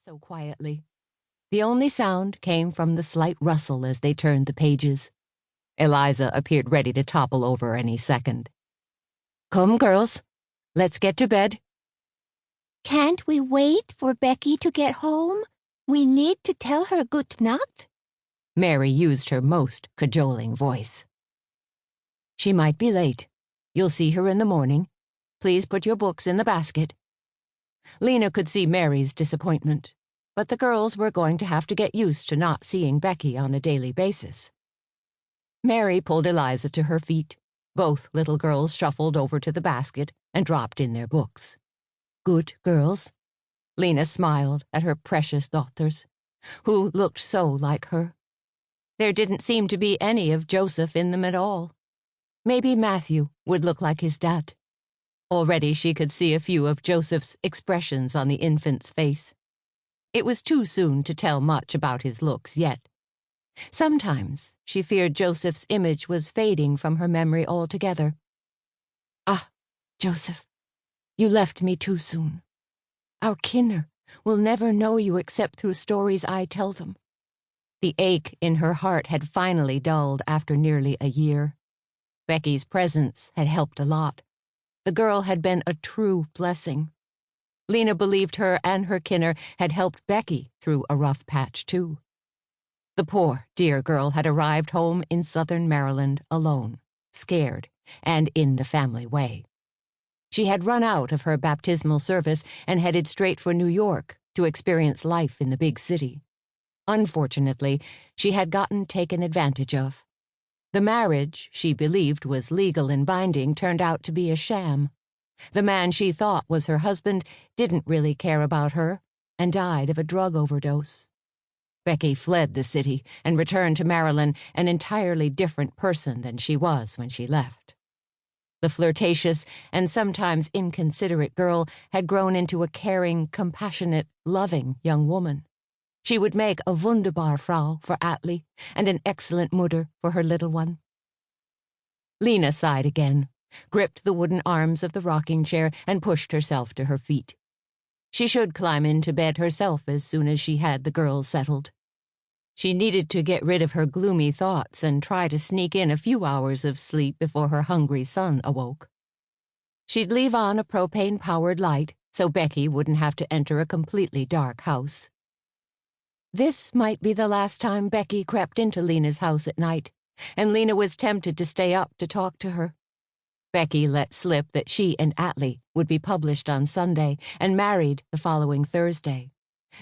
so quietly. The only sound came from the slight rustle as they turned the pages. Eliza appeared ready to topple over any second. "Come, girls. Let's get to bed." "Can't we wait for Becky to get home? We need to tell her good night." Mary used her most cajoling voice. "She might be late. You'll see her in the morning. Please put your books in the basket." Lena could see Mary's disappointment, but the girls were going to have to get used to not seeing Becky on a daily basis. Mary pulled Eliza to her feet. Both little girls shuffled over to the basket and dropped in their books. "Good girls." Lena smiled at her precious daughters, who looked so like her. There didn't seem to be any of Joseph in them at all. Maybe Matthew would look like his dad. Already she could see a few of Joseph's expressions on the infant's face. It was too soon to tell much about his looks yet. Sometimes she feared Joseph's image was fading from her memory altogether. "Ah, Joseph, you left me too soon. Our kinner will never know you except through stories I tell them." The ache in her heart had finally dulled after nearly a year. Becky's presence had helped a lot. The girl had been a true blessing. Lena believed her and her kinner had helped Becky through a rough patch, too. The poor, dear girl had arrived home in southern Maryland alone, scared, and in the family way. She had run out of her baptismal service and headed straight for New York to experience life in the big city. Unfortunately, she had gotten taken advantage of. The marriage she believed was legal and binding turned out to be a sham. The man she thought was her husband didn't really care about her and died of a drug overdose. Becky fled the city and returned to Maryland an entirely different person than she was when she left. The flirtatious and sometimes inconsiderate girl had grown into a caring, compassionate, loving young woman. She would make a wunderbar Frau for Atli and an excellent Mutter for her little one. Lena sighed again, gripped the wooden arms of the rocking chair, and pushed herself to her feet. She should climb into bed herself as soon as she had the girls settled. She needed to get rid of her gloomy thoughts and try to sneak in a few hours of sleep before her hungry son awoke. She'd leave on a propane-powered light so Becky wouldn't have to enter a completely dark house. This might be the last time Becky crept into Lena's house at night, and Lena was tempted to stay up to talk to her. Becky let slip that she and Atli would be published on Sunday and married the following Thursday.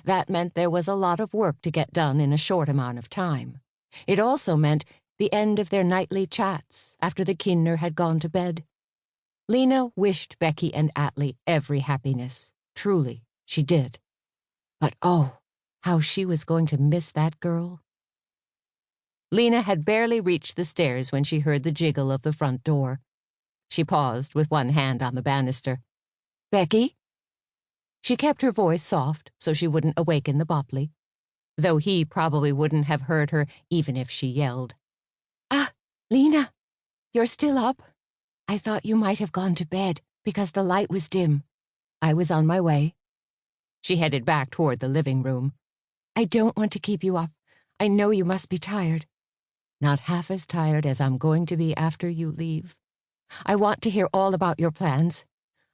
That meant there was a lot of work to get done in a short amount of time. It also meant the end of their nightly chats after the kinner had gone to bed. Lena wished Becky and Atli every happiness. Truly, she did. But oh, how she was going to miss that girl. Lena had barely reached the stairs when she heard the jiggle of the front door. She paused with one hand on the banister. "Becky?" She kept her voice soft so she wouldn't awaken the Bopley, though he probably wouldn't have heard her even if she yelled. "Ah, Lena, you're still up? I thought you might have gone to bed because the light was dim. I was on my way." She headed back toward the living room. "I don't want to keep you up. I know you must be tired." "Not half as tired as I'm going to be after you leave. I want to hear all about your plans.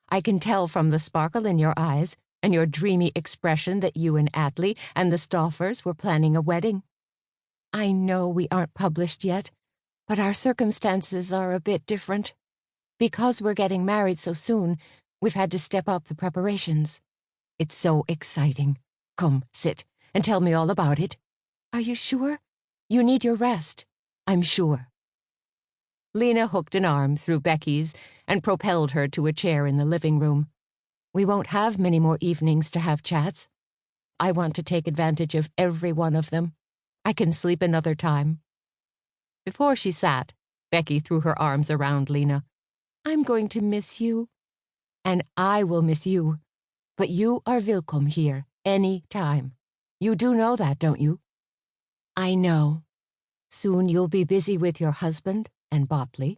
I can tell from the sparkle in your eyes and your dreamy expression that you and Atli and the Stoffers were planning a wedding. I know we aren't published yet, but our circumstances are a bit different. Because we're getting married so soon, we've had to step up the preparations. It's so exciting. Come, sit, and tell me all about it." "Are you sure? You need your rest." "I'm sure." Lena hooked an arm through Becky's and propelled her to a chair in the living room. "We won't have many more evenings to have chats. I want to take advantage of every one of them. I can sleep another time." Before she sat, Becky threw her arms around Lena. "I'm going to miss you. And I will miss you. But you are welcome here any time. You do know that, don't you?" "I know. Soon you'll be busy with your husband and Bopley,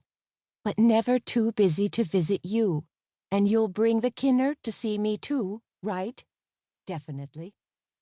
but never too busy to visit you. And you'll bring the kinner to see me too, right?" "Definitely."